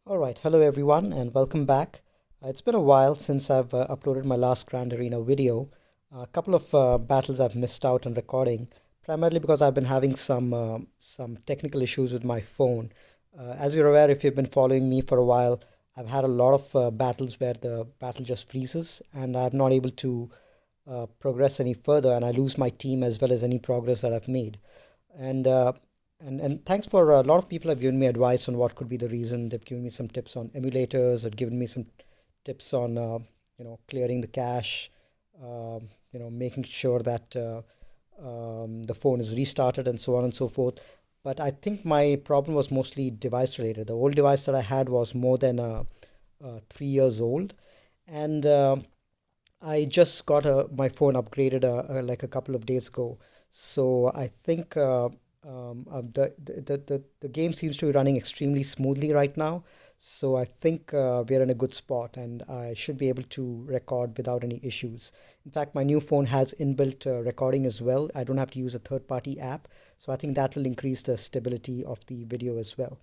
All right, hello everyone, and welcome back. It's been a while since I've uploaded my last Grand Arena video. A couple of battles I've missed out on recording, primarily because I've been having some technical issues with my phone. As you're aware, if you've been following me for a while, I've had a lot of battles where the battle just freezes, and I'm not able to progress any further, and I lose my team as well as any progress that I've made. And uh, and thanks for a lot of people have given me advice on what could be the reason. They've given me some tips on emulators. They've given me some tips on clearing the cache, making sure that the phone is restarted and so on and so forth. But I think my problem was mostly device related. The old device that I had was more than 3 years old, and I just got my phone upgraded like a couple of days ago. So I think the game seems to be running extremely smoothly right now. So I think we're in a good spot and I should be able to record without any issues. In fact, my new phone has inbuilt recording as well. I don't have to use a third-party app. So I think that will increase the stability of the video as well.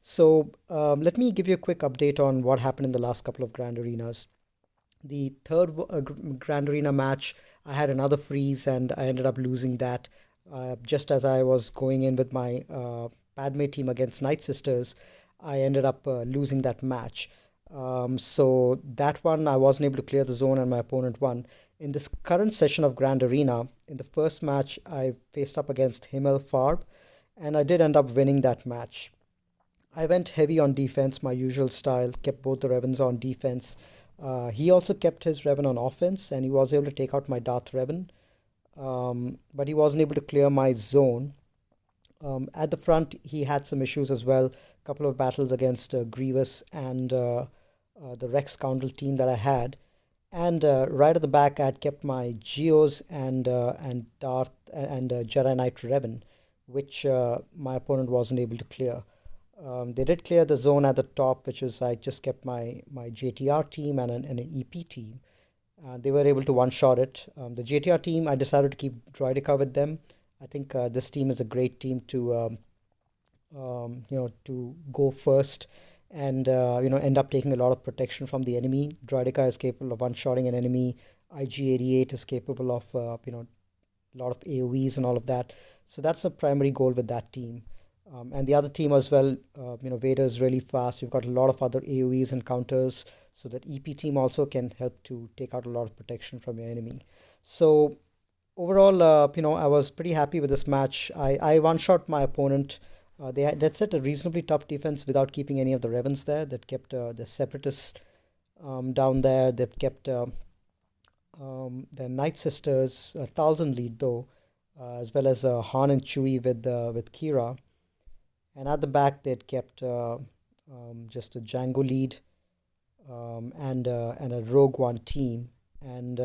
So let me give you a quick update on what happened in the last couple of Grand Arenas. The third Grand Arena match, I had another freeze and I ended up losing that. Just as I was going in with my Padme team against Night Sisters, I ended up losing that match. So that one, I wasn't able to clear the zone and my opponent won. In this current session of Grand Arena, in the first match, I faced up against Himmel Farb and I did end up winning that match. I went heavy on defense, my usual style, kept both the Revens on defense. He also kept his Revan on offense, and he was able to take out my Darth Revan, but he wasn't able to clear my zone. At the front, he had some issues as well. A couple of battles against Grievous and the Rex Scoundrel team that I had. And right at the back, I had kept my Geos and Darth and Jedi Knight Revan, which my opponent wasn't able to clear. They did clear the zone at the top, which is I just kept my JTR team and an EP team. They were able to one-shot it. The JTR team, I decided to keep Droidica with them. I think this team is a great team to go first and end up taking a lot of protection from the enemy. Droidica is capable of one-shotting an enemy. IG-88 is capable of a lot of AoEs and all of that. So that's the primary goal with that team. And the other team as well, Vader is really fast. You've got a lot of other AoEs and counters, so that EP team also can help to take out a lot of protection from your enemy. So overall, I was pretty happy with this match. I one-shot my opponent. That set a reasonably tough defense without keeping any of the Revens there. That kept the Separatists down there. They've kept the Night Sisters 1,000 lead though, as well as Han and Chewie with Kira. And at the back, they'd kept just a Django lead and a Rogue One team and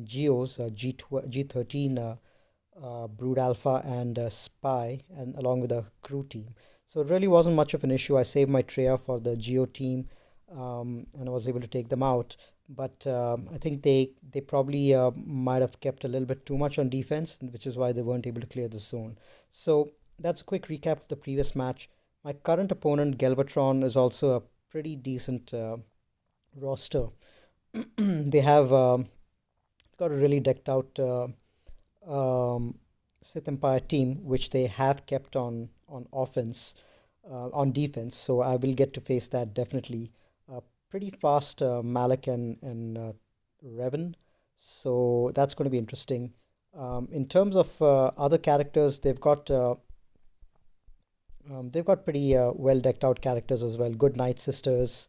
Geos G13 Brood Alpha and Spy and along with a crew team. So it really wasn't much of an issue. I saved my Treya for the Geo team and I was able to take them out. But I think they probably might have kept a little bit too much on defense, which is why they weren't able to clear the zone. So that's a quick recap of the previous match. My current opponent, Galvatron, is also a pretty decent roster. They have got a really decked out Sith Empire team, which they have kept on offense, on defense. So I will get to face that definitely. Pretty fast Malik and Revan. So that's going to be interesting. In terms of other characters, they've got pretty well decked out characters as well. Good Night Sisters,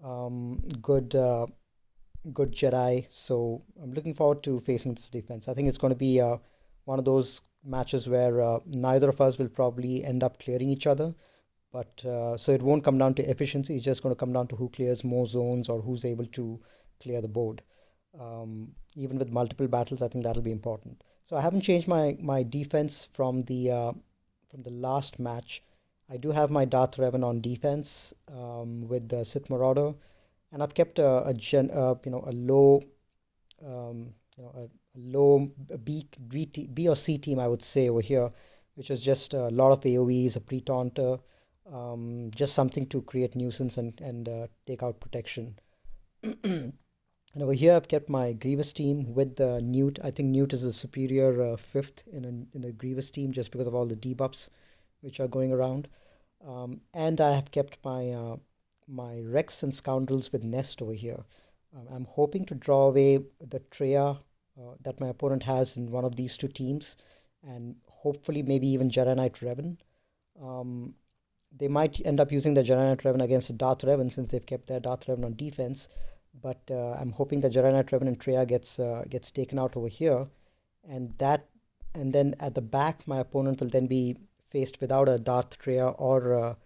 good Jedi. So I'm looking forward to facing this defense. I think it's going to be one of those matches where neither of us will probably end up clearing each other. But so it won't come down to efficiency. It's just going to come down to who clears more zones or who's able to clear the board. Even with multiple battles, I think that'll be important. So I haven't changed my defense from the last match. I do have my Darth Revan on defense with the Sith Marauder, and I've kept a low a low B or C team, I would say, over here, which is just a lot of AoEs, a pre-taunter, just something to create nuisance and take out protection. And over here, I've kept my Grievous team with Newt. I think Newt is a superior fifth in a Grievous team just because of all the debuffs which are going around. And I have kept my Rex and Scoundrels with Nest over here. I'm hoping to draw away the Treya that my opponent has in one of these two teams, and hopefully maybe even Jedi Knight Revan. Um, they might end up using the Jedi Knight Revan against a Darth Revan since they've kept their Darth Revan on defense. But I'm hoping that Jedi Knight Revan and Treya gets taken out over here, and then at the back my opponent will then be faced without a Darth Treya or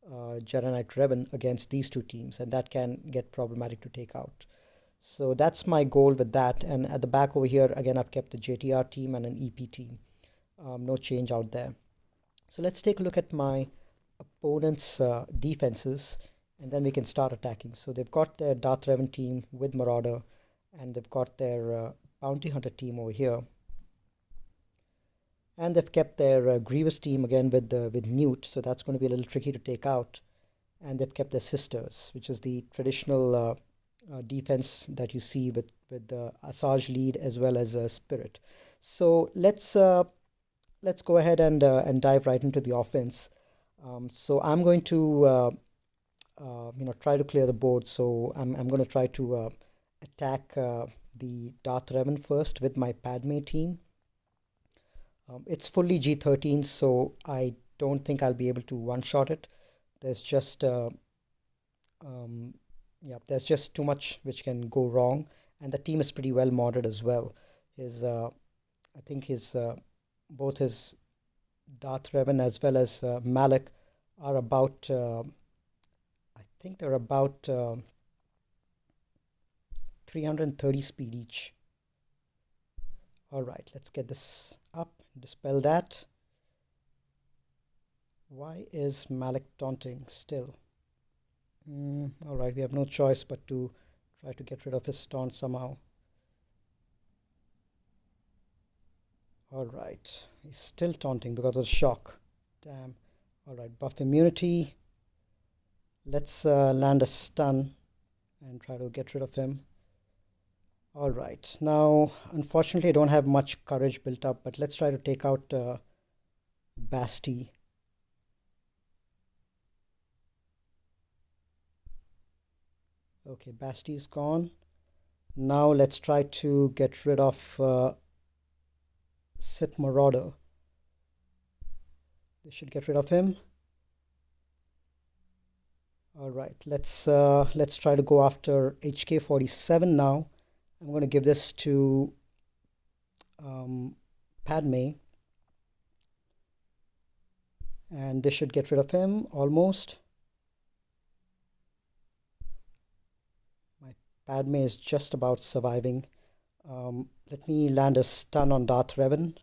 Jedi Knight Revan against these two teams, and that can get problematic to take out. So that's my goal with that. And at the back over here, again, I've kept the JTR team and an EP team. No change out there. So let's take a look at my opponent's defenses, and then we can start attacking. So they've got their Darth Revan team with Marauder, and they've got their Bounty Hunter team over here. And they've kept their Grievous team again with Newt, so that's going to be a little tricky to take out. And they've kept their Sisters, which is the traditional defense that you see with Asajj lead as well as Spirit. So let's go ahead and dive right into the offense. So I'm going to try to clear the board. So I'm going to try to attack the Darth Revan first with my Padme team. It's fully G13, so I don't think I'll be able to one-shot it. There's just there's just too much which can go wrong, and the team is pretty well modded as well. I think both his Darth Revan as well as Malak are about. I think they're about 330 speed each. All right, let's get this up. Dispel that. Why is Malak taunting still? All right, we have no choice but to try to get rid of his taunt somehow. All right, he's still taunting because of shock. Damn. All right, buff immunity. Let's land a stun and try to get rid of him. All right, now unfortunately I don't have much courage built up, but let's try to take out Basti. Okay, Basti is gone. Now let's try to get rid of Sith Marauder. This should get rid of him. All right, let's try to go after HK47 now. I'm going to give this to Padme, and this should get rid of him almost. My Padme is just about surviving. Let me land a stun on Darth Revan.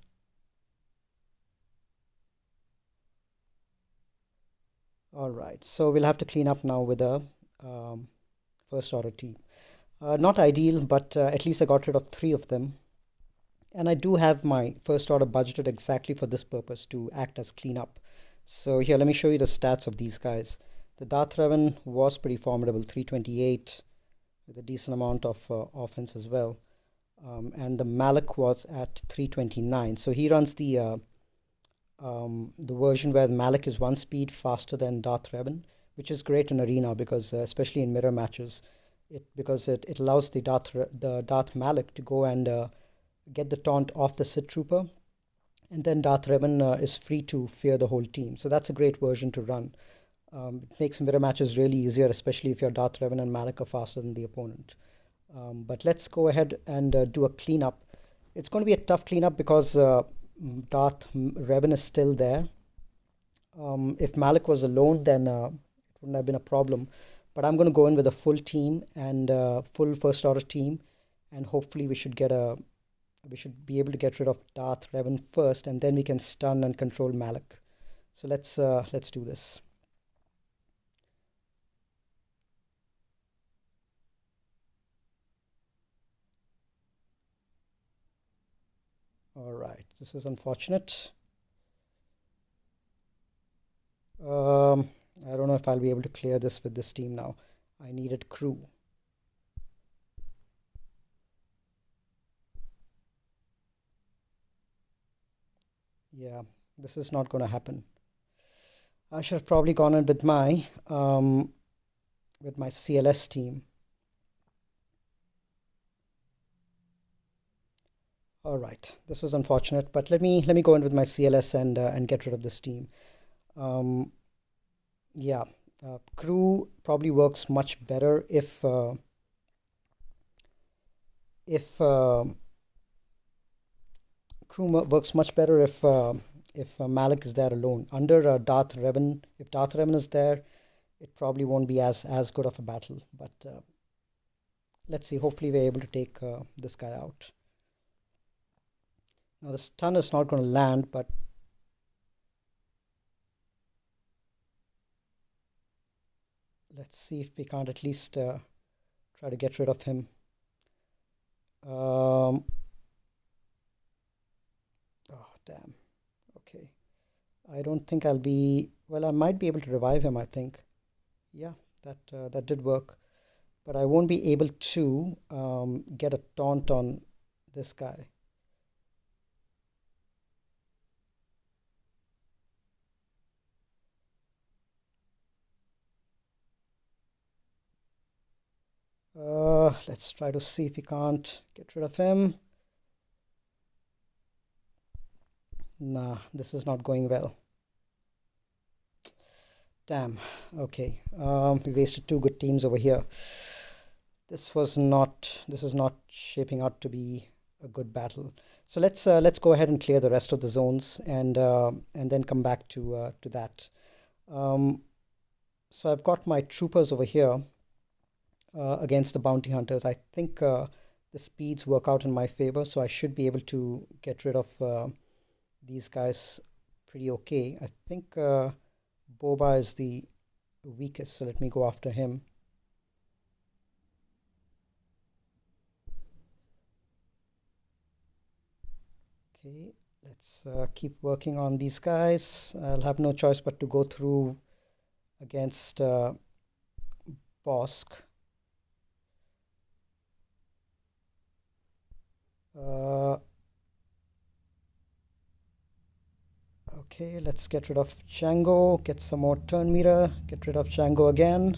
All right, so we'll have to clean up now with a first order team. Not ideal, but at least I got rid of 3 of them. And I do have my first order budgeted exactly for this purpose, to act as cleanup. So here, let me show you the stats of these guys. The Darth Revan was pretty formidable, 328, with a decent amount of offense as well. And the Malak was at 329. So he runs the version where Malak is 1 speed faster than Darth Revan, which is great in arena because especially in mirror matches, it allows the Darth Malak to go and get the taunt off the Sith Trooper, and then Darth Revan is free to fear the whole team. So that's a great version to run. It makes mirror matches really easier, especially if your Darth Revan and Malak are faster than the opponent. But let's go ahead and do a cleanup. It's going to be a tough cleanup because Darth Revan is still there. If Malak was alone, then it wouldn't have been a problem. But I'm going to go in with a full team and full first order team, and hopefully we should be able to get rid of Darth Revan first, and then we can stun and control Malak. So let's do this. All right, this is unfortunate. I don't know if I'll be able to clear this with this team now. I needed crew. Yeah, this is not going to happen. I should have probably gone in with my CLS team. All right, this was unfortunate, but let me go in with my CLS and get rid of this team. Um, yeah, crew probably works much better if works much better if Malik is there alone. Under Darth Revan, if Darth Revan is there, it probably won't be as good of a battle. But let's see. Hopefully, we're able to take this guy out. Now the stun is not going to land, but let's see if we can't at least try to get rid of him. Oh damn. Okay. I don't think I'll be. Well, I might be able to revive him. I think. Yeah, that did work, but I won't be able to get a taunt on this guy. Let's try to see if we can't get rid of him. Nah, this is not going well. Damn. Okay. We wasted two good teams over here. This is not shaping out to be a good battle. So let's go ahead and clear the rest of the zones and then come back to that. Um, so I've got my troopers over here against the bounty hunters. I think the speeds work out in my favor, so I should be able to get rid of these guys pretty okay. I think Boba is the weakest, so let me go after him. Okay, let's keep working on these guys. I'll have no choice but to go through against Bosk. Okay, let's get rid of Django, get some more turn meter, get rid of Django again.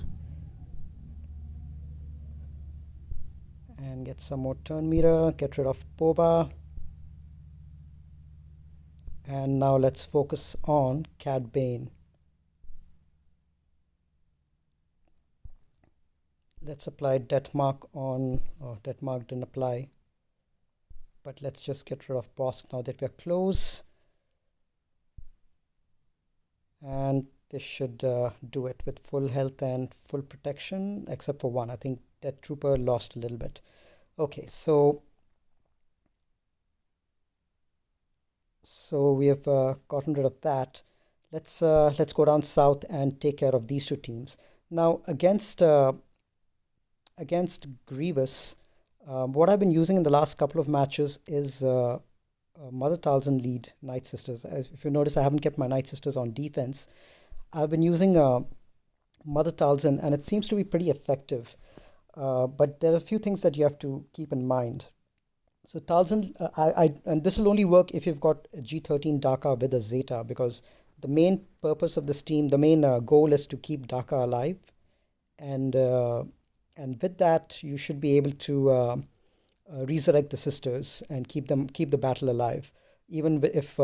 And get some more turn meter, get rid of Boba. And now let's focus on Cad Bane. Let's apply death mark on, oh, death mark didn't apply. But let's just get rid of Bosk now that we're close. And this should do it with full health and full protection, except for one. I think that trooper lost a little bit. Okay, so we have gotten rid of that. Let's go down south and take care of these two teams. Now against Grievous, what I've been using in the last couple of matches is Mother Talzin lead Night Sisters. If you notice, I haven't kept my Night Sisters on defense. I've been using Mother Talzin, and it seems to be pretty effective. But there are a few things that you have to keep in mind. So Talzin, and this will only work if you've got G13 Daka with a Zeta, because the main purpose of this team, the main goal is to keep Daka alive, and with that you should be able to resurrect the sisters and keep the battle alive, even if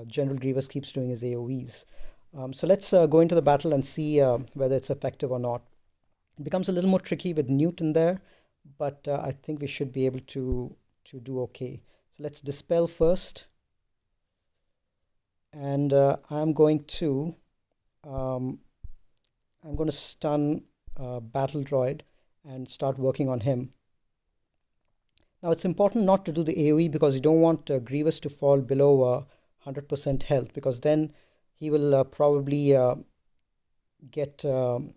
General Grievous keeps doing his AOEs. So let's go into the battle and see whether it's effective or not. It becomes a little more tricky with Newt in there, but I think we should be able to do okay. So let's dispel first, and I'm going to stun Battle Droid and start working on him. Now it's important not to do the AoE because you don't want Grievous to fall below 100% health, because then he will probably get he'll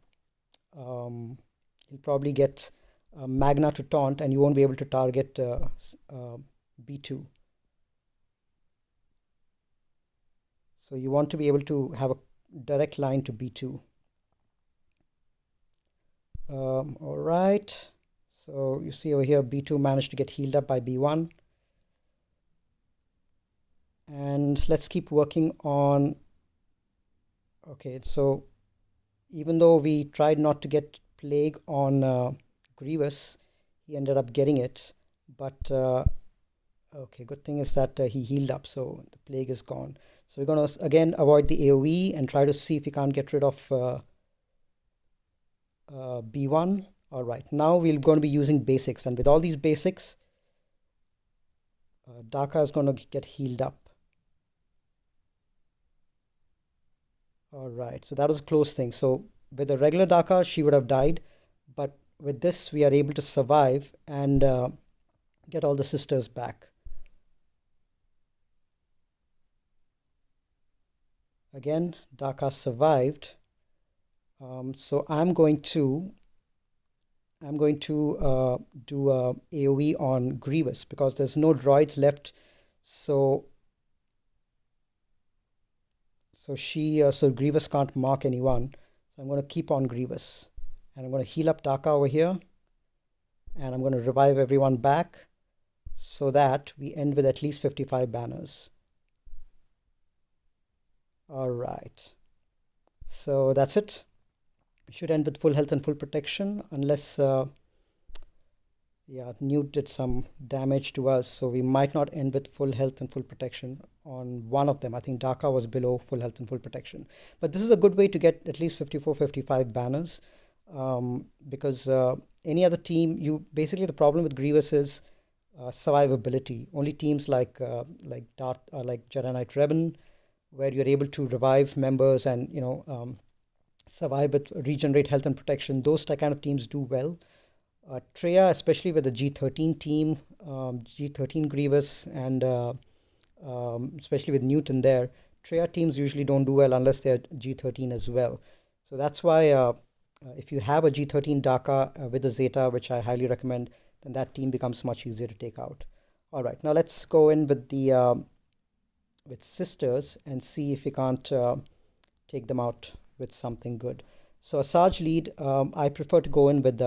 probably get Magna to taunt, and you won't be able to target B2. So you want to be able to have a direct line to B2. All right. So you see over here, B2 managed to get healed up by B1. And let's keep working on... Okay, so even though we tried not to get plague on Grievous, he ended up getting it. But okay, good thing is that he healed up, so the plague is gone. So we're going to again avoid the AoE and try to see if we can't get rid of B1. All right, now we're going to be using basics, and with all these basics, Daka is going to get healed up. All right, so that was a close thing. So with a regular Daka, she would have died, but with this, we are able to survive and get all the sisters back. Again, Daka survived. So I'm going to do a AoE on Grievous because there's no droids left. So Grievous can't mark anyone. So I'm going to keep on Grievous, and I'm going to heal up Daka over here, and I'm going to revive everyone back so that we end with at least 55 banners. All right. So that's it. We should end with full health and full protection unless Newt did some damage to us, so we might not end with full health and full protection on one of them. I think Daka was below full health and full protection, but this is a good way to get at least 54 55 banners, because any other team, basically the problem with Grievous is survivability. Only teams like Jedi Knight Revan, where you're able to revive members and survive with regenerate health and protection, those kind of teams do well. Treya, especially with the G13 team, G13 Grievous, and especially with Newton there, Treya teams usually don't do well unless they're G13 as well. So that's why if you have a G13 Daka with a Zeta, which I highly recommend, then that team becomes much easier to take out. All right, now let's go in with the with sisters and see if we can't take them out with something good. So Asajj lead, I prefer to go in with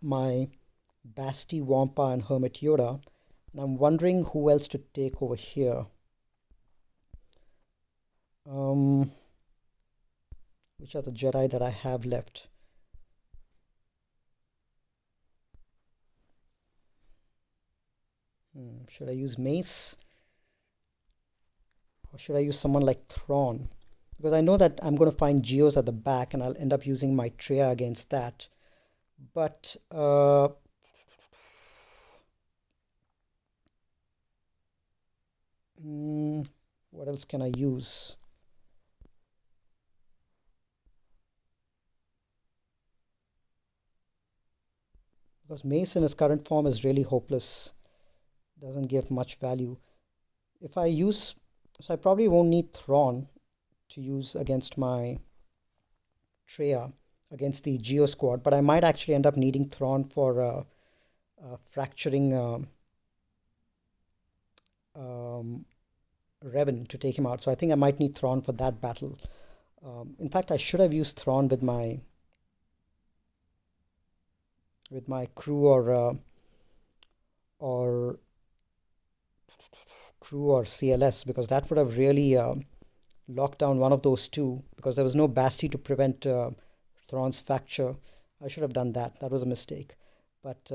my Basti, Wampa, and Hermit Yoda, and I'm wondering who else to take over here. Which are the Jedi that I have left? Should I use Mace? Or should I use someone like Thrawn? Because I know that I'm going to find Geos at the back and I'll end up using my Treya against that. But what else can I use? Because Mace in his current form is really hopeless. Doesn't give much value. If I use... So I probably won't need Thrawn to use against my Treya, against the Geo squad, but I might actually end up needing Thrawn for fracturing Revan to take him out. So I think I might need Thrawn for that battle. In fact, I should have used Thrawn with my crew or CLS, because that would have really locked down one of those two, because there was no Basti to prevent Thrawn's fracture. I should have done that. That was a mistake. But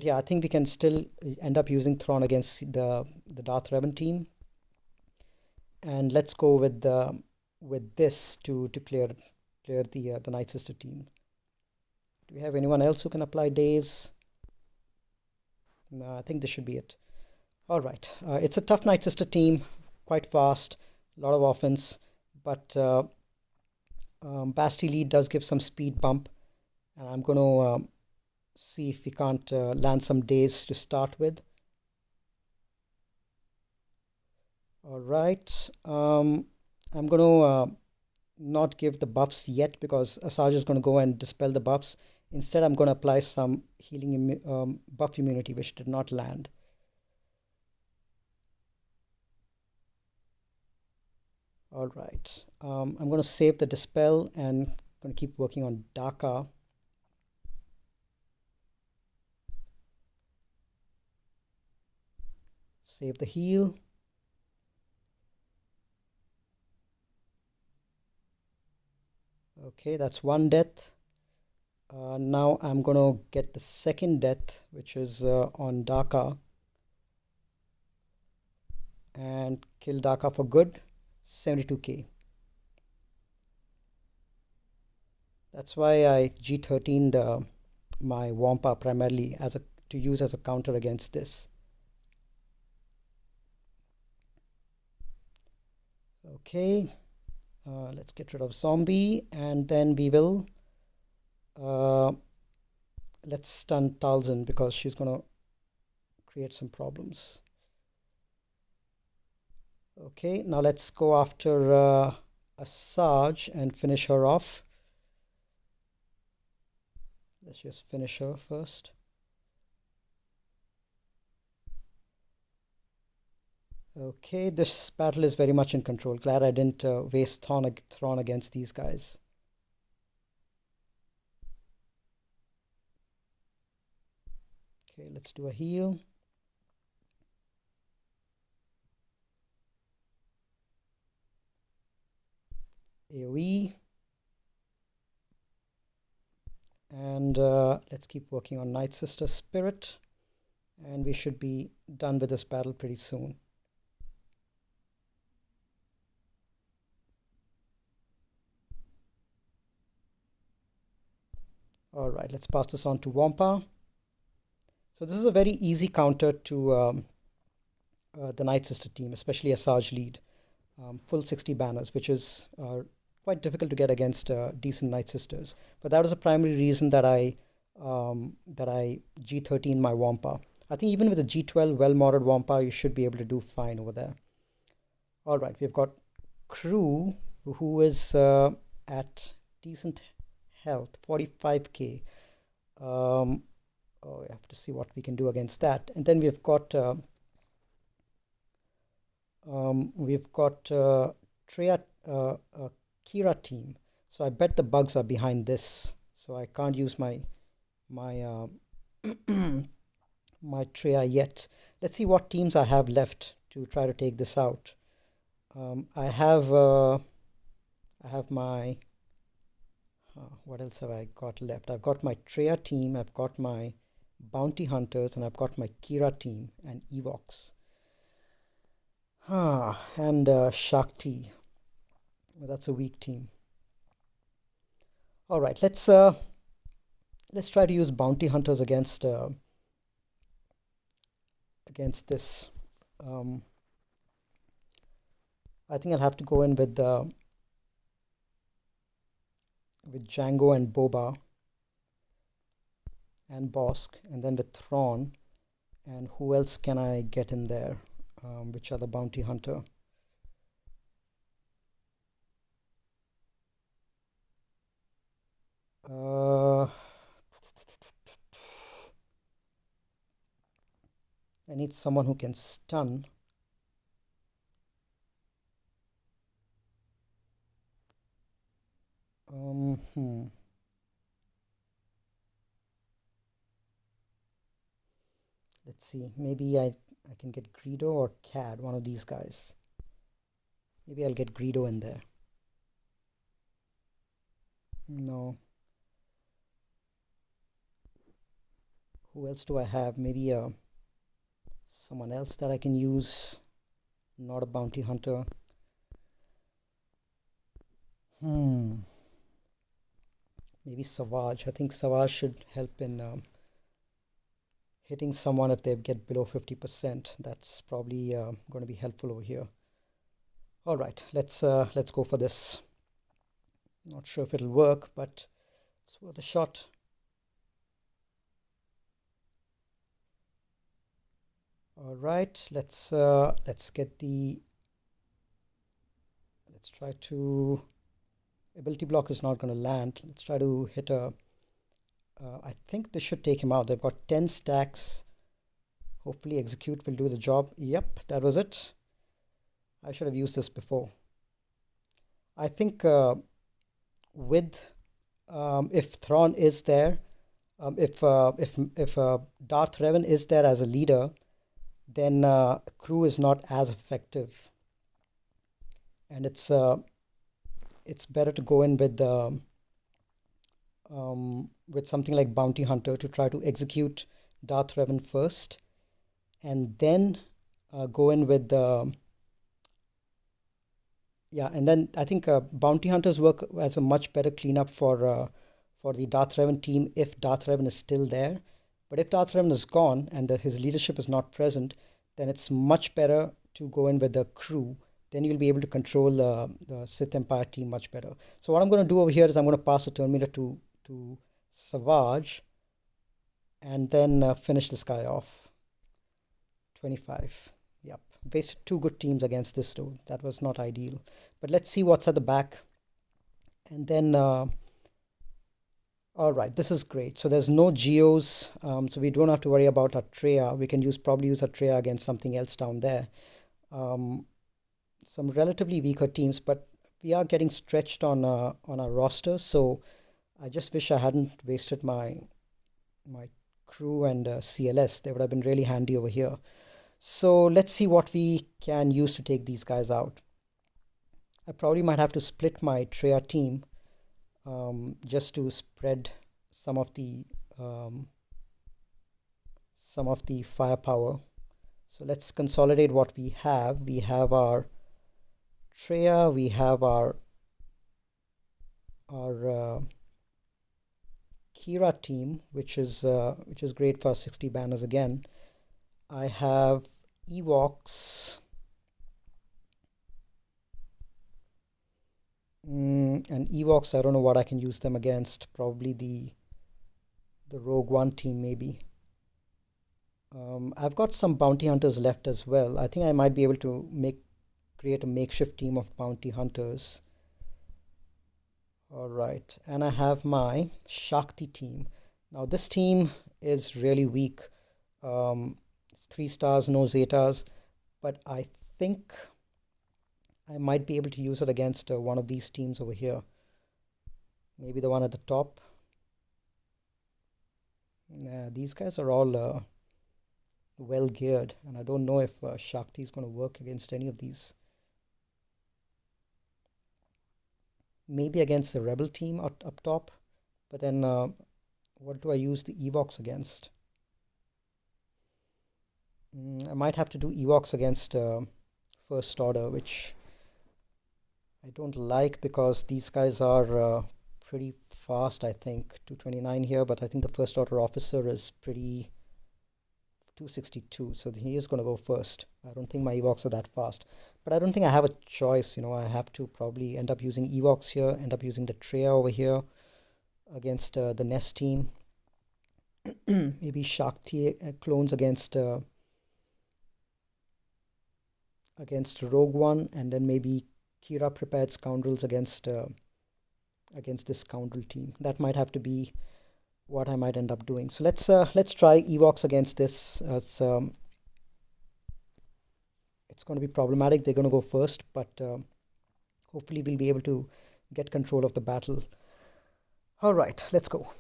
yeah, I think we can still end up using Thrawn against the Darth Revan team. And let's go with this to clear the Night Sister team. Do we have anyone else who can apply days? No, I think this should be it. All right. It's a tough Night Sister team, quite fast, a lot of offense, but Basti lead does give some speed bump, and I'm going to see if we can't land some days to start with. All right. I'm going to not give the buffs yet, because Asajj is going to go and dispel the buffs. Instead, I'm going to apply some healing buff immunity, which did not land. All right. I'm going to save the dispel and going to keep working on Dhaka. Save the heal. Okay, that's one death. Now I'm going to get the second death, which is on Dhaka. And kill Dhaka for good. 72k. That's why I G13'd my Wampa primarily to use as a counter against this. Okay, let's get rid of zombie, and then we will let's stun Talzin because she's gonna create some problems. Okay, now let's go after Asajj and finish her off. Let's just finish her first. Okay, this battle is very much in control. Glad I didn't waste Thrawn against these guys. Okay, let's do a heal. AoE. And let's keep working on Night Sister Spirit. And we should be done with this battle pretty soon. All right, let's pass this on to Wampa. So this is a very easy counter to the Night Sister team, especially Asajj lead. Full 60 banners, which is quite difficult to get against decent Night Sisters. But that was the primary reason that I G13 my Wampa. I think even with a G12 well-modded Wampa, you should be able to do fine over there. All right, we've got Crew, who is at decent health, 45k. Oh, we have to see what we can do against that. And then we've got Treya Kira team. So I bet the bugs are behind this. So I can't use my my Treya yet. Let's see what teams I have left to try to take this out. I have my what else have I got left? I've got my Treya team, I've got my Bounty Hunters, and I've got my Kira team and Evox. And Shakti. Well, that's a weak team. All right, let's try to use Bounty Hunters against this. I think I'll have to go in with Django and Boba and Bosk, and then with Thrawn. And who else can I get in there? Which other bounty hunter? I need someone who can stun. Let's see. Maybe I can get Greedo or Cad, one of these guys. Maybe I'll get Greedo in there. No. Who else do I have? Maybe someone else that I can use. Not a bounty hunter. Maybe Savage. I think Savage should help in hitting someone if they get below 50%. That's probably going to be helpful over here. All right, let's go for this. Not sure if it'll work, but it's worth a shot. All right, let's get the. Let's try to. Ability block is not going to land. Let's try to hit a. I think this should take him out. They've got 10 stacks. Hopefully execute will do the job. Yep, that was it. I should have used this before. I think with if Thrawn is there, if Darth Revan is there as a leader, then crew is not as effective, and it's better to go in with something like Bounty Hunter to try to execute Darth Revan first, and then go in with the yeah, and then I think Bounty Hunters work as a much better cleanup for the Darth Revan team if Darth Revan is still there. But if Darth Revan is gone and his leadership is not present, then it's much better to go in with the crew. Then you'll be able to control the Sith Empire team much better. So what I'm going to do over here is I'm going to pass the Terminator to Savage, and then finish this guy off. 25. Yep. Wasted two good teams against this though. That was not ideal. But let's see what's at the back. And then, all right, this is great. So there's no Geos, so we don't have to worry about Atreya. We can probably use Atreya against something else down there. Some relatively weaker teams, but we are getting stretched on our roster. So I just wish I hadn't wasted my crew and CLS. They would have been really handy over here. So let's see what we can use to take these guys out. I probably might have to split my Treya team just to spread some of the firepower. So let's consolidate what we have. We have our Treya, we have our Kira team, which is great for 60 banners again. I have Ewoks and Ewoks. I don't know what I can use them against. Probably the Rogue One team maybe. I've got some bounty hunters left as well. I think I might be able to create a makeshift team of bounty hunters. All right, and I have my Shakti team. Now this team is really weak. It's 3 stars, no Zetas, but I think I might be able to use it against one of these teams over here. Maybe the one at the top. Nah, these guys are all well geared, and I don't know if Shakti is going to work against any of these. Maybe against the Rebel team up top, but then what do I use the Ewoks against? I might have to do Ewoks against First Order, which I don't like because these guys are pretty fast, I think. 229 here, but I think the First Order officer is pretty 262, so he is going to go first. I don't think my Ewoks are that fast, but I don't think I have a choice. I have to probably end up using Ewoks here, end up using the Treya over here against the Nest team. Maybe Shakti clones against Rogue One, and then maybe Kira prepared scoundrels against this scoundrel team. That might have to be what I might end up doing. So let's try Ewoks against this. It's going to be problematic. They're going to go first, but hopefully we'll be able to get control of the battle. All right, let's go.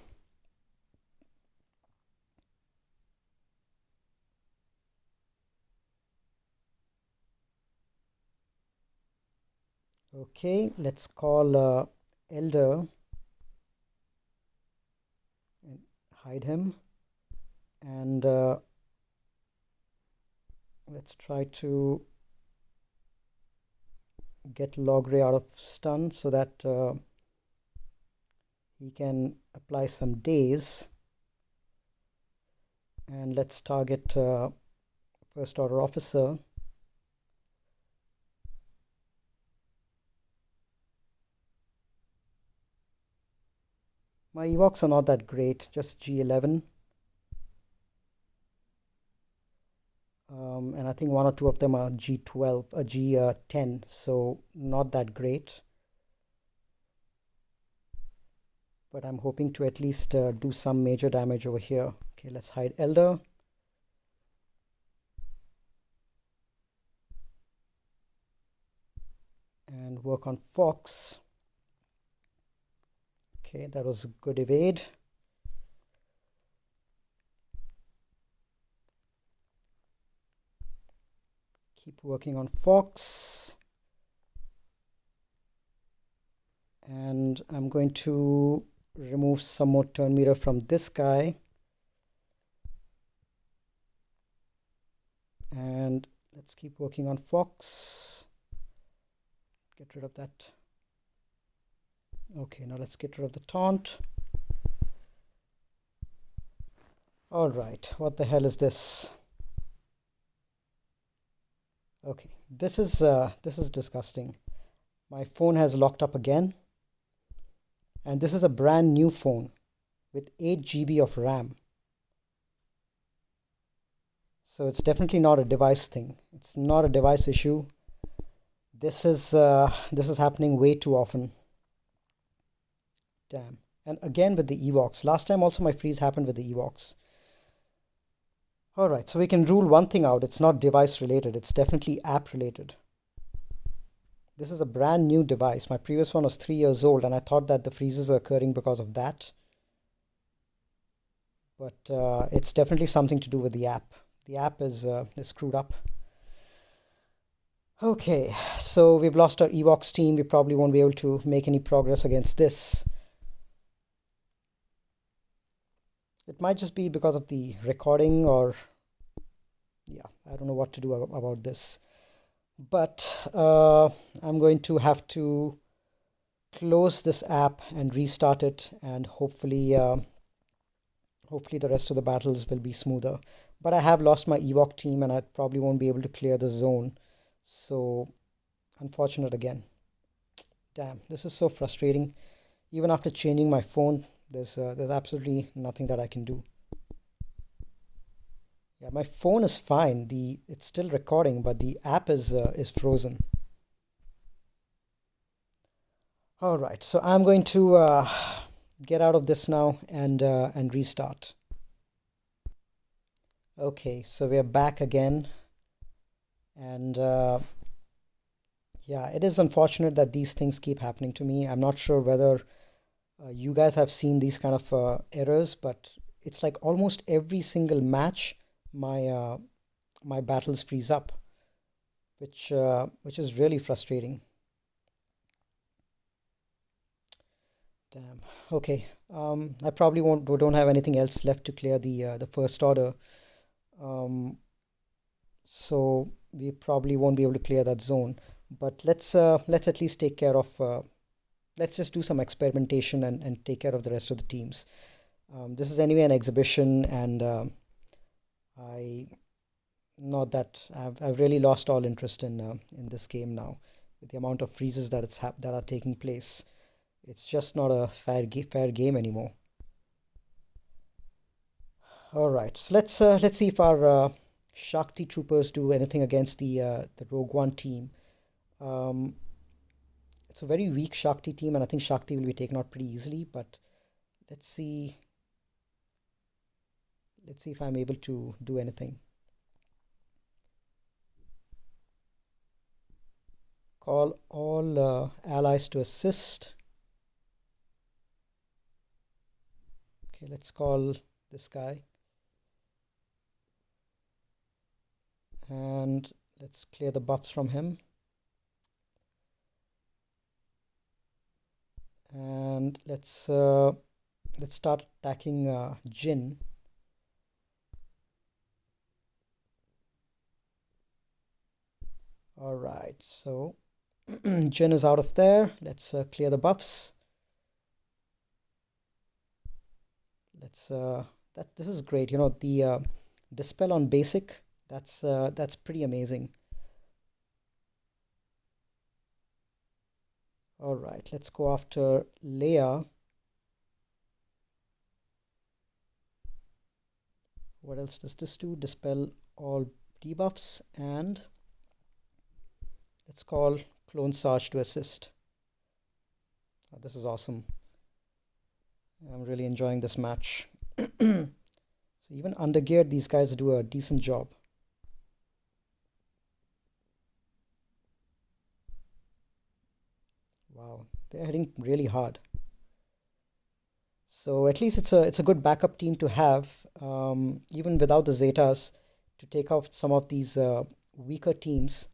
Okay, let's call Elder and hide him, and let's try to get Logray out of stun so that he can apply some daze, and let's target First Order officer. My Ewoks are not that great, just G11. And I think one or two of them are G12, G10, so not that great. But I'm hoping to at least do some major damage over here. Okay, let's hide Elder. and work on Fox. Okay, that was a good evade. Keep working on Fox. And I'm going to remove some more turn meter from this guy. And let's keep working on Fox. Get rid of that. Okay, now let's get rid of the taunt. All right, what the hell is this? Okay, this is disgusting. My phone has locked up again, and this is a brand new phone with 8 GB of RAM. So it's definitely not a device thing. It's not a device issue. This is happening way too often. Damn. And again with the Evox. Last time also my freeze happened with the Evox. Alright, so we can rule one thing out. It's not device related. It's definitely app related. This is a brand new device. My previous one was 3 years old, and I thought that the freezes are occurring because of that. But it's definitely something to do with the app. The app is screwed up. Okay, so we've lost our Evox team. We probably won't be able to make any progress against this. It might just be because of the recording, or yeah, I don't know what to do about this. But I'm going to have to close this app and restart it, and hopefully the rest of the battles will be smoother. But I have lost my Evox team, and I probably won't be able to clear the zone. So unfortunate again. Damn, this is so frustrating. Even after changing my phone, there's absolutely nothing that I can do. Yeah, my phone is fine. It's still recording, but the app is frozen. All right, so I'm going to get out of this now and restart. Okay, so we are back again, and yeah, it is unfortunate that these things keep happening to me. I'm not sure whether you guys have seen these kind of errors, but it's like almost every single match my battles freeze up, which is really frustrating. Damn. Okay. I probably don't have anything else left to clear the first order. So we probably won't be able to clear that zone. But let's at least take care of. Let's just do some experimentation and take care of the rest of the teams. This is anyway an exhibition, and I've really lost all interest in this game now, with the amount of freezes that are taking place. It's just not a fair game anymore. All right, so let's see if our Shakti troopers do anything against the Rogue One team. Um, it's a very weak Shakti team, and I think Shakti will be taken out pretty easily. But let's see. Let's see if I'm able to do anything. Call all allies to assist. Okay, let's call this guy. And let's clear the buffs from him. And let's start attacking Jin. All right, so Jin is out of there. Let's clear the buffs. This is great. You know, the dispel on basic. That's pretty amazing. All right, let's go after Leia. What else does this do? Dispel all debuffs, and let's call Clone Sarge to assist. Oh, this is awesome. I'm really enjoying this match. So even undergeared, these guys do a decent job. Wow, they're hitting really hard. So at least it's a good backup team to have, even without the Zetas, to take out some of these weaker teams.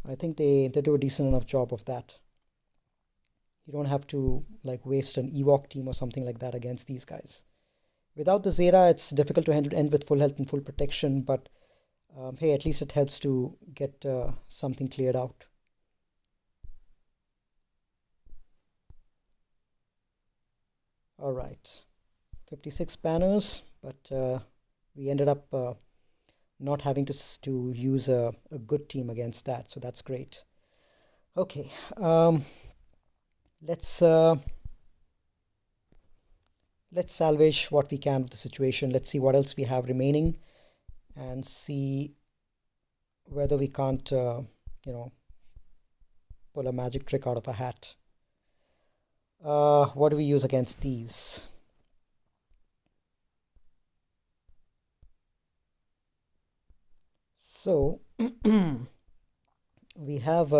I think they do a decent enough job of that. You don't have to like waste an Ewok team or something like that against these guys. Without the Zeta, it's difficult to end with full health and full protection, but hey, at least it helps to get something cleared out. All right, 56 banners, but we ended up not having to use a good team against that, so that's great. Okay, let's uh, let's salvage what we can with the situation. Let's see what else we have remaining and see whether we can't, you know, pull a magic trick out of a hat. What do we use against these? So we have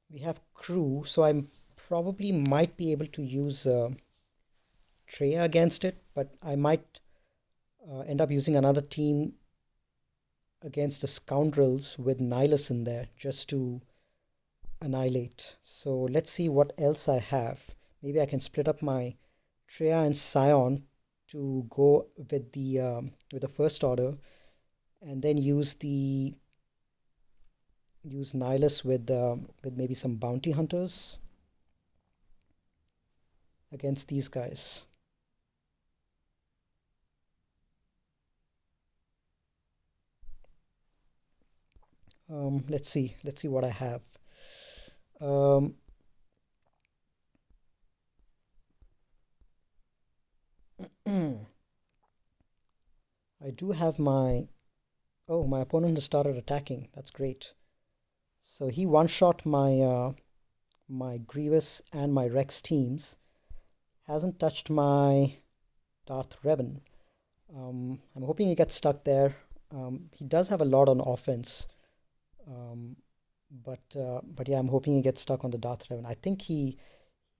we have crew. So I probably might be able to use Treya against it, but I might end up using another team against the scoundrels with Nihilus in there just to annihilate. So let's see what else I have. Maybe I can split up my Treya and Scion to go with the first order, and then use Nihilus with maybe some bounty hunters against these guys. Let's see what I have. Um, I do have my. Oh, my opponent has started attacking. That's great. So he one shot my Grievous and my Rex teams. Hasn't touched my Darth Revan. I'm hoping he gets stuck there. He does have a lot on offense, um, but yeah, I'm hoping he gets stuck on the Darth Revan. I think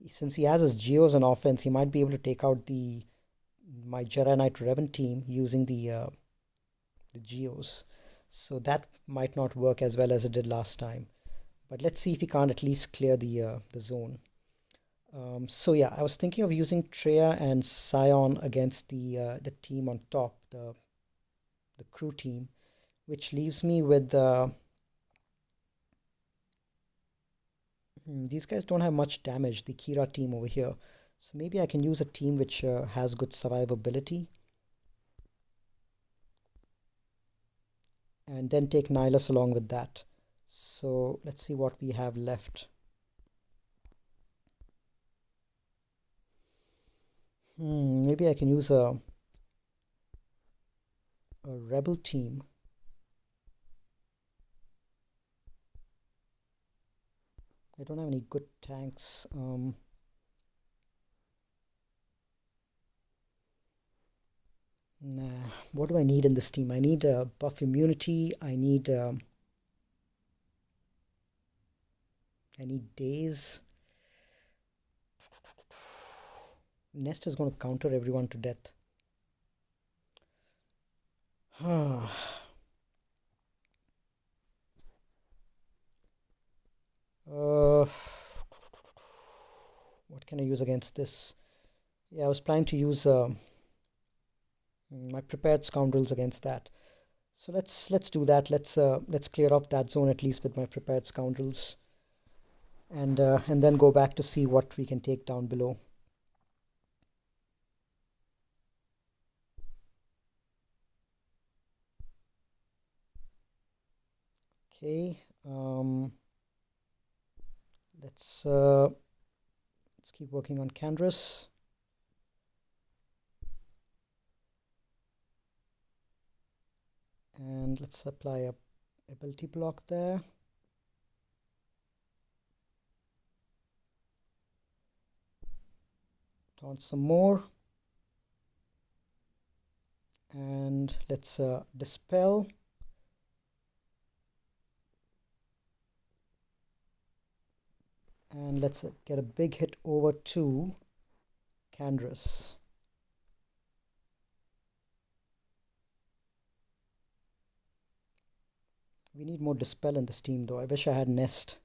since he has his Geos on offense, he might be able to take out the my Jedi Knight Revan team using the Geos. So that might not work as well as it did last time. But let's see if he can't at least clear the zone. So yeah, I was thinking of using Treya and Scion against the team on top, the crew team, which leaves me with these guys don't have much damage. The Kira team over here, so maybe I can use a team which has good survivability, and then take Nihilus along with that. So let's see what we have left. Maybe I can use a rebel team. I don't have any good tanks. Nah, what do I need in this team? I need buff immunity. I need days. Nest is going to counter everyone to death. Uh, what can I use against this? Yeah, I was planning to use my prepared scoundrels against that. So let's do that. Let's clear off that zone at least with my prepared scoundrels, and then go back to see what we can take down below. Okay. Let's keep working on Candrass. And let's apply a ability block there. Taunt some more. And let's dispel. And let's get a big hit over to Candra's. We need more dispel in this team though. I wish I had Nest.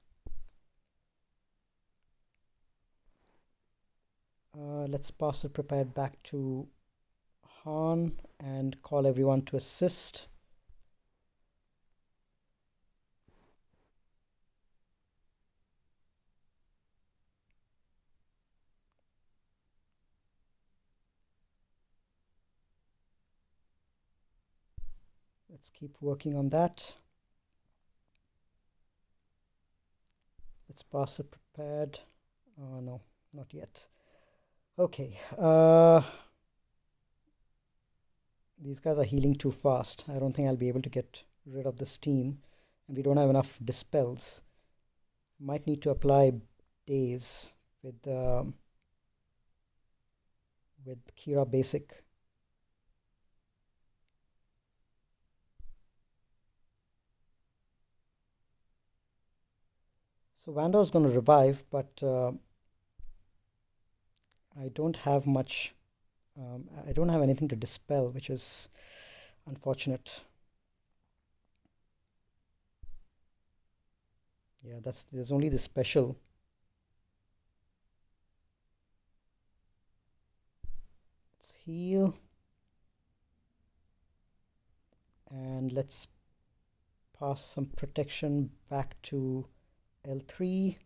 Let's pass the prepared back to Han and call everyone to assist. Let's keep working on that. Let's pass the prepared. Oh no, not yet. Okay. These guys are healing too fast. I don't think I'll be able to get rid of this team. And we don't have enough dispels. Might need to apply days with Kira Basic. So Vandor is going to revive, but I don't have much. I don't have anything to dispel, which is unfortunate. Yeah, there's only the special. Let's heal. And let's pass some protection back to L3.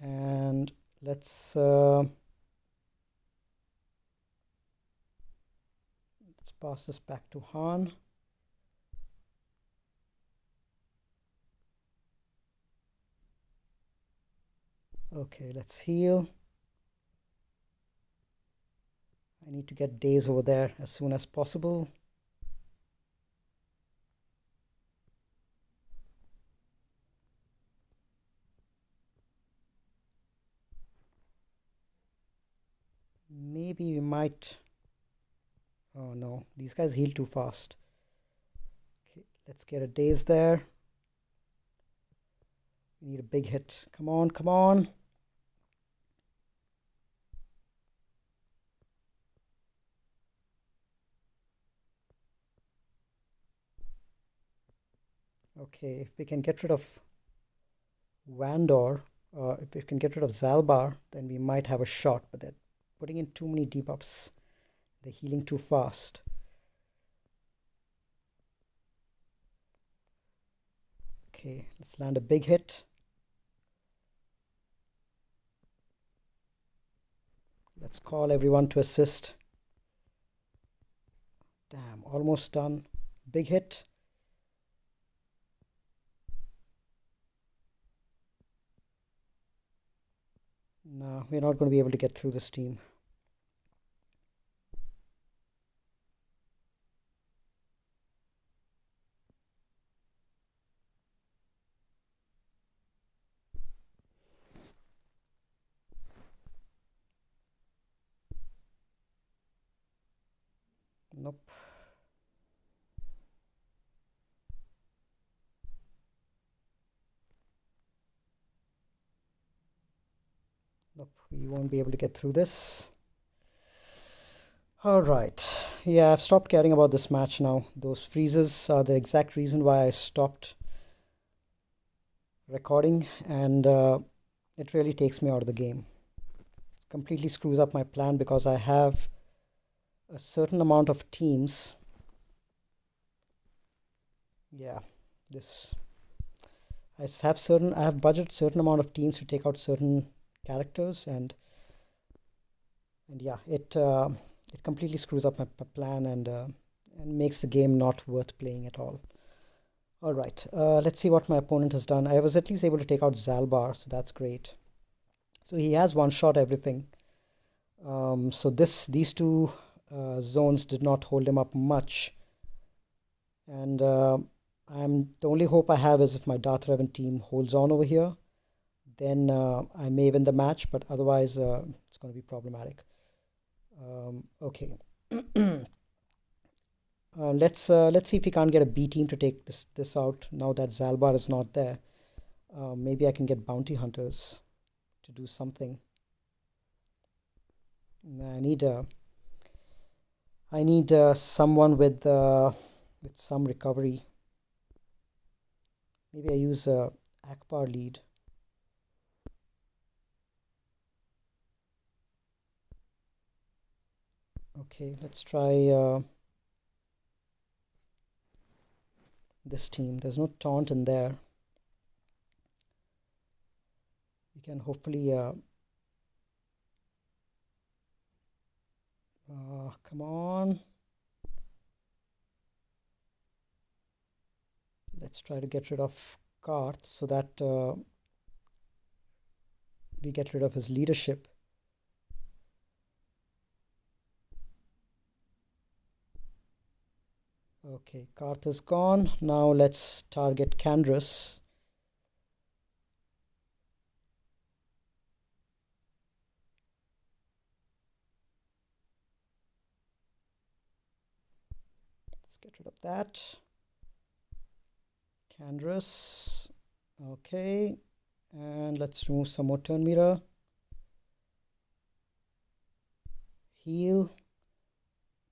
And let's pass this back to Han. Okay, let's heal. I need to get days over there as soon as possible. Maybe we might. Oh no, these guys heal too fast. Okay, let's get a daze there. We need a big hit. Come on, come on. Okay, if we can get rid of Vandor, if we can get rid of Zalbar, then we might have a shot, but they're putting in too many debuffs. They're healing too fast. Okay, let's land a big hit. Let's call everyone to assist. Damn, almost done. Big hit. No, we're not going to be able to get through this team. Nope. Nope, we won't be able to get through this. All right. Yeah, I've stopped caring about this match now. Those freezes are the exact reason why I stopped recording, and it really takes me out of the game. Completely screws up my plan because I have a certain amount of teams. Yeah, this I have budgeted certain amount of teams to take out certain characters, and yeah, it completely screws up my plan and makes the game not worth playing at all. All right, let's see what my opponent has done. I was at least able to take out Zalbar, so that's great. So he has one-shot everything. So these two zones did not hold him up much. And the only hope I have is if my Darth Revan team holds on over here. then I may win the match, but otherwise it's going to be problematic. Okay. Let's see if we can't get a B team to take this out now that Zalbar is not there. Maybe I can get bounty hunters to do something. I need someone with some recovery. Maybe I use Akbar lead. Okay, let's try this team. There's no taunt in there. We can hopefully come on. Let's try to get rid of Karth so that we get rid of his leadership. Okay, Karth is gone. Now let's target Candrass. Let's get rid of that. Candrass. Okay, and let's remove some more turn meter. Heal.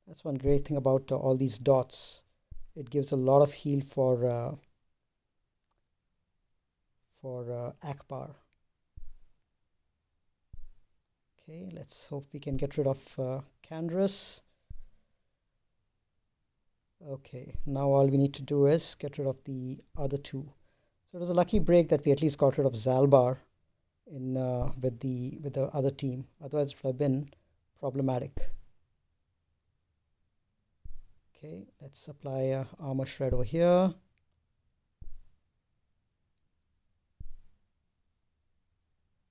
That's one great thing about all these dots. It gives a lot of heal for Akbar. Okay, let's hope we can get rid of Candrass. Okay, now all we need to do is get rid of the other two. So it was a lucky break that we at least got rid of Zalbar in with the other team. Otherwise, it would have been problematic. Okay, let's apply armor shred over here.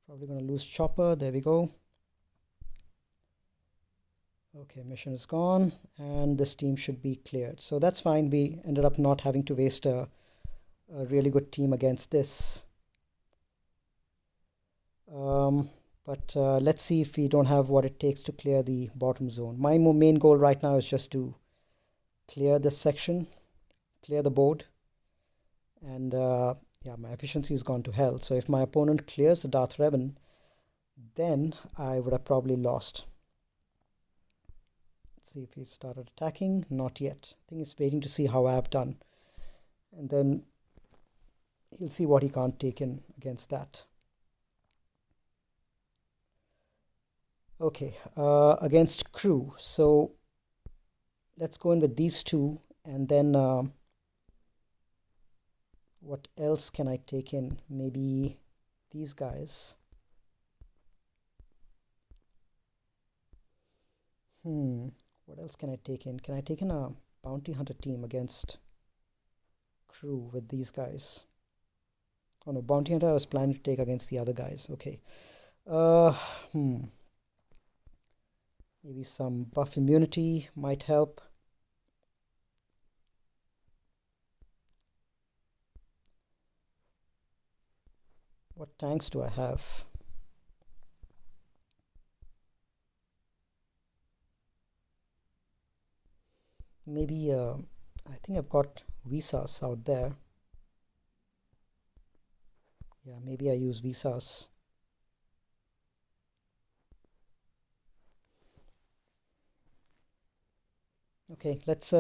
Probably going to lose chopper. There we go. Okay, mission is gone and this team should be cleared. So that's fine. We ended up not having to waste a really good team against this. But let's see if we don't have what it takes to clear the bottom zone. My main goal right now is just to clear this section, clear the board, and yeah, my efficiency has gone to hell. So if my opponent clears the Darth Revan, then I would have probably lost. Let's see if he started attacking. Not yet. I think he's waiting to see how I have done, and then he'll see what he can't take in against that. Okay, against crew. So let's go in with these two, and then what else can I take in? Maybe these guys. What else can I take in? Can I take in a bounty hunter team against crew with these guys? Oh no, bounty hunter I was planning to take against the other guys. Okay. Maybe some buff immunity might help. What tanks do I have? Maybe I think I've got visas out there. Yeah, maybe I use visas. Okay, let's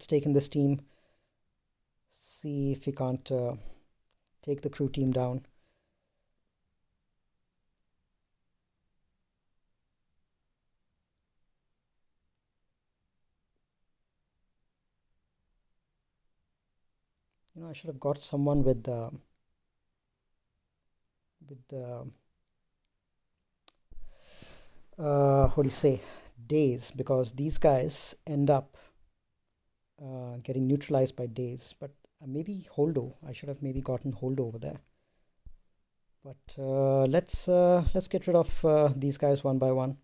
take in this team. See if we can't take the crew team down. You know, I should have got someone with what do you say, days, because these guys end up getting neutralized by days. But maybe Holdo. I should have maybe gotten Holdo over there. But let's get rid of these guys one by one.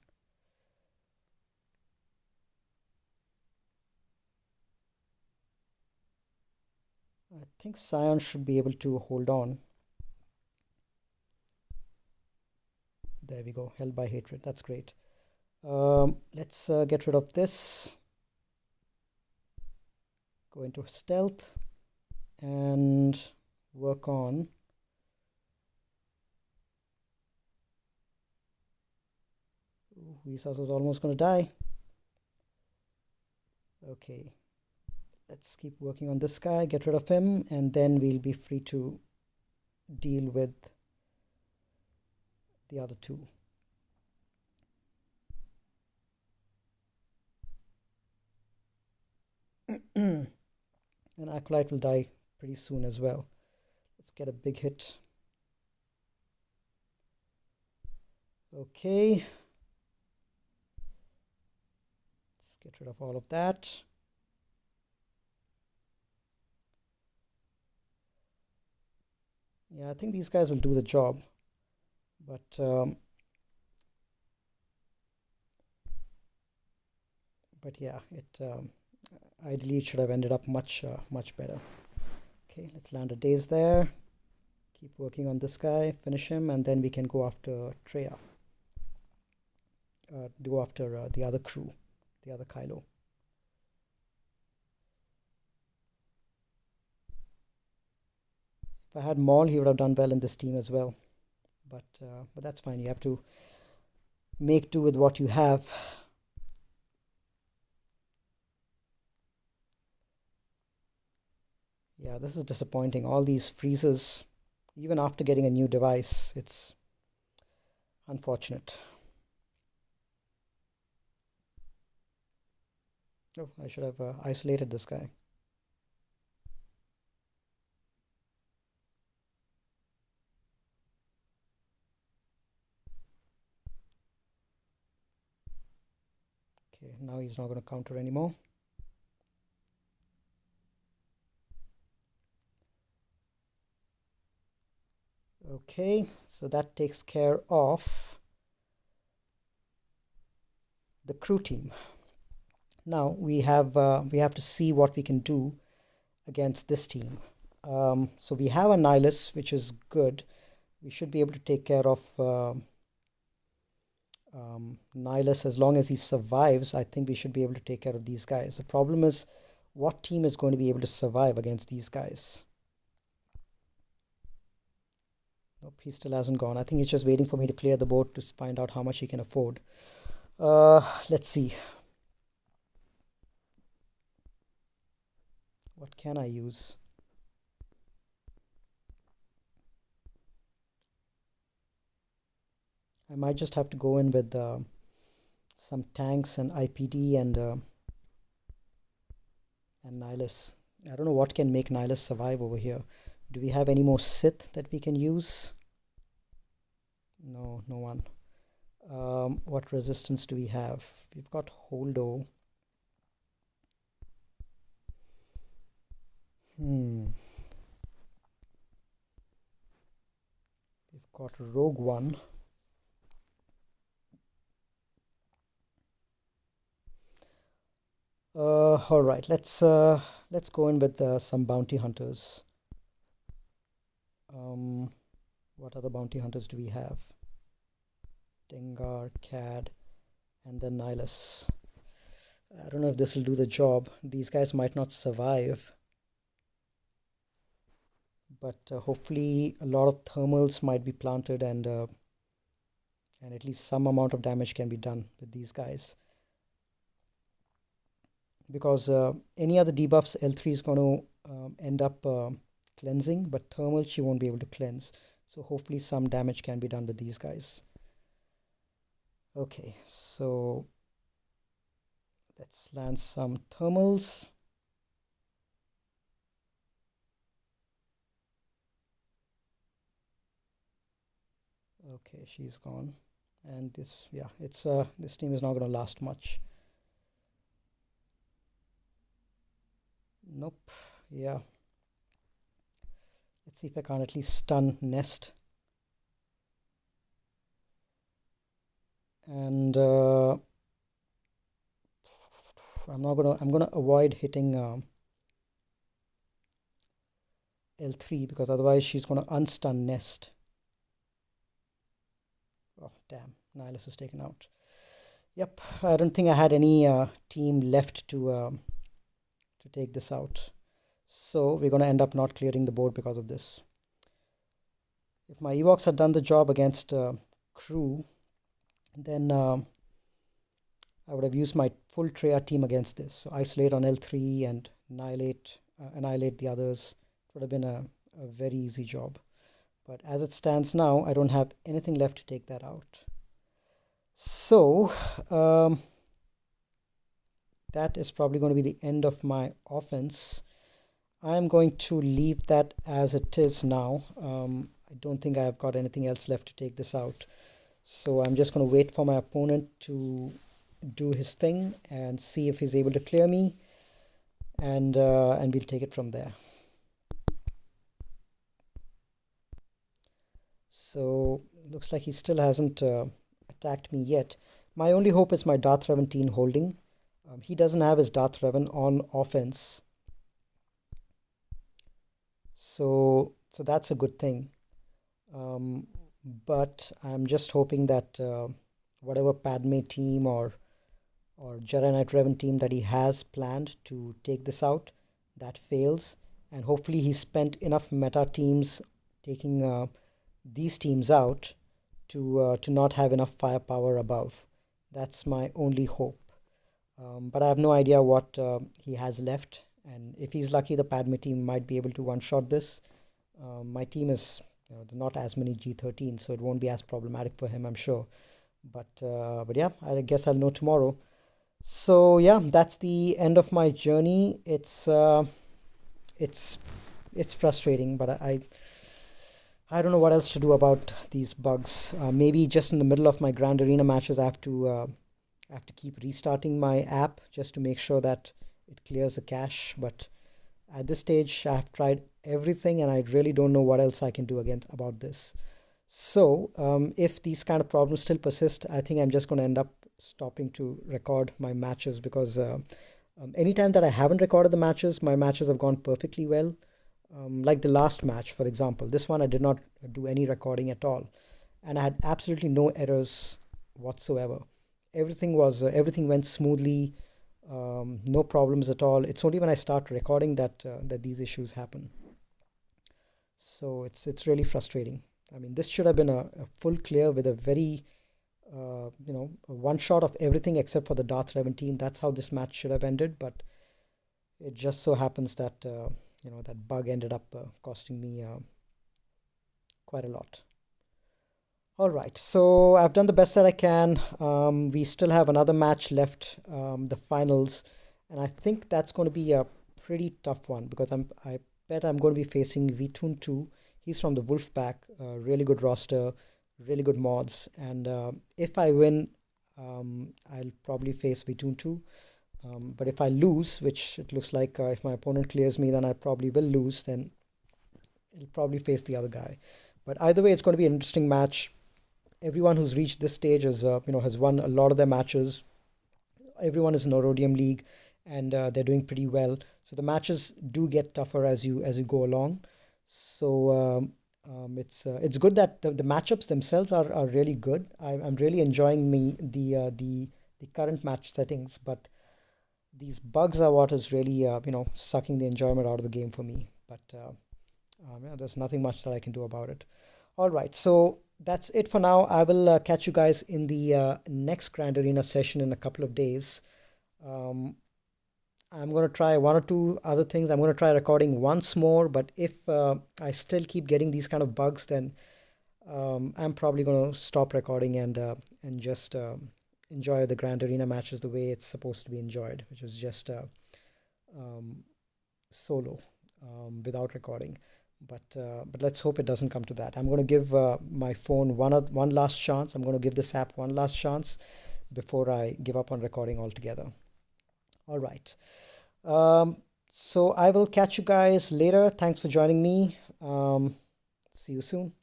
I think Scion should be able to hold on. There we go. Held by hatred. That's great. Let's get rid of this. Go into stealth and work on Visas was almost going to die. Okay, let's keep working on this guy, get rid of him, and then we'll be free to deal with the other two. And Acolyte will die pretty soon as well. Let's get a big hit. Okay. Let's get rid of all of that. Yeah, I think these guys will do the job. But yeah, ideally it should have ended up much better. Okay, let's land a daze there. Keep working on this guy, finish him, and then we can go after Treya. Go after the other crew, the other Kylo. If I had Maul, he would have done well in this team as well. But that's fine. You have to make do with what you have. Yeah, this is disappointing. All these freezes, even after getting a new device, it's unfortunate. Oh, I should have isolated this guy. Okay, now he's not going to counter anymore. Okay, so that takes care of the crew team. Now we have to see what we can do against this team. So we have a Nihilus, which is good. We should be able to take care of Nihilus as long as he survives. I think we should be able to take care of these guys. The problem is, what team is going to be able to survive against these guys? Nope, he still hasn't gone. I think he's just waiting for me to clear the board to find out how much he can afford. Let's see. What can I use? I might just have to go in with some tanks and IPD and Nihilus. I don't know what can make Nihilus survive over here. Do we have any more Sith that we can use? No, no one. What resistance do we have? We've got Holdo. We've got Rogue One. All right, let's go in with some bounty hunters. What other bounty hunters do we have? Dengar, Cad, and then Nihilus. I don't know if this will do the job. These guys might not survive. But hopefully a lot of thermals might be planted and at least some amount of damage can be done with these guys. Because any other debuffs, L3 is going to end up cleansing, but thermal she won't be able to cleanse. So hopefully some damage can be done with these guys. Okay, so let's land some thermals. Okay, she's gone. And this, yeah, it's this team is not going to last much. Nope. Yeah. Let's see if I can at least stun Nest. And I'm gonna avoid hitting L3 because otherwise she's gonna unstun Nest. Oh, damn. Nihilus is taken out. Yep, I don't think I had any team left to take this out. So we're going to end up not clearing the board because of this. If my Evox had done the job against crew, then I would have used my full Treya team against this. So isolate on L3 and annihilate the others. It would have been a very easy job. But as it stands now, I don't have anything left to take that out. So that is probably going to be the end of my offense. I'm going to leave that as it is now. I don't think I've got anything else left to take this out. So I'm just going to wait for my opponent to do his thing and see if he's able to clear me, and we'll take it from there. So looks like he still hasn't attacked me yet. My only hope is my Darth Revan team holding. He doesn't have his Darth Revan on offense, so that's a good thing. But I'm just hoping that whatever Padme team or Jedi Knight Revan team that he has planned to take this out, that fails, and hopefully he spent enough meta teams taking these teams out to not have enough firepower above. That's my only hope. But I have no idea what he has left, and if he's lucky, the Padme team might be able to one-shot this. My team is not as many G13, so it won't be as problematic for him, I'm sure. But yeah, I guess I'll know tomorrow. So yeah, that's the end of my journey. It's frustrating, but I don't know what else to do about these bugs. Maybe just in the middle of my Grand Arena matches, I have to keep restarting my app just to make sure that it clears the cache. But at this stage, I have tried everything, and I really don't know what else I can do about this. So if these kind of problems still persist, I think I'm just going to end up stopping to record my matches, because anytime that I haven't recorded the matches, my matches have gone perfectly well. Like the last match, for example. This one I did not do any recording at all, and I had absolutely no errors whatsoever. Everything went smoothly, no problems at all. It's only when I start recording that these issues happen. So it's really frustrating. I mean, this should have been a full clear with a very a one shot of everything except for the Darth Revan team. That's how this match should have ended, but it just so happens that that bug ended up costing me quite a lot. All right, so I've done the best that I can. We still have another match left, the finals, and I think that's going to be a pretty tough one, because I bet I'm going to be facing Vitoon 2. He's from the Wolf Pack, really good roster, really good mods, and if I win, I'll probably face Vitoon 2. But if I lose, which it looks like if my opponent clears me, then I probably will lose. Then he'll probably face the other guy. But either way, it's going to be an interesting match. Everyone who's reached this stage has won a lot of their matches. Everyone is in Orodium League, and they're doing pretty well. So the matches do get tougher as you go along. So it's good that the matchups themselves are really good. I'm really enjoying the current match settings, but these bugs are what is really sucking the enjoyment out of the game for me. But there's nothing much that I can do about it. All right, so that's it for now. I will catch you guys in the next Grand Arena session in a couple of days. I'm going to try one or two other things. I'm going to try recording once more, but if I still keep getting these kind of bugs, then I'm probably going to stop recording and just enjoy the Grand Arena matches the way it's supposed to be enjoyed, which is just solo without recording. But let's hope it doesn't come to that. I'm going to give my phone one last chance. I'm going to give this app one last chance before I give up on recording altogether. All right. So I will catch you guys later. Thanks for joining me. See you soon.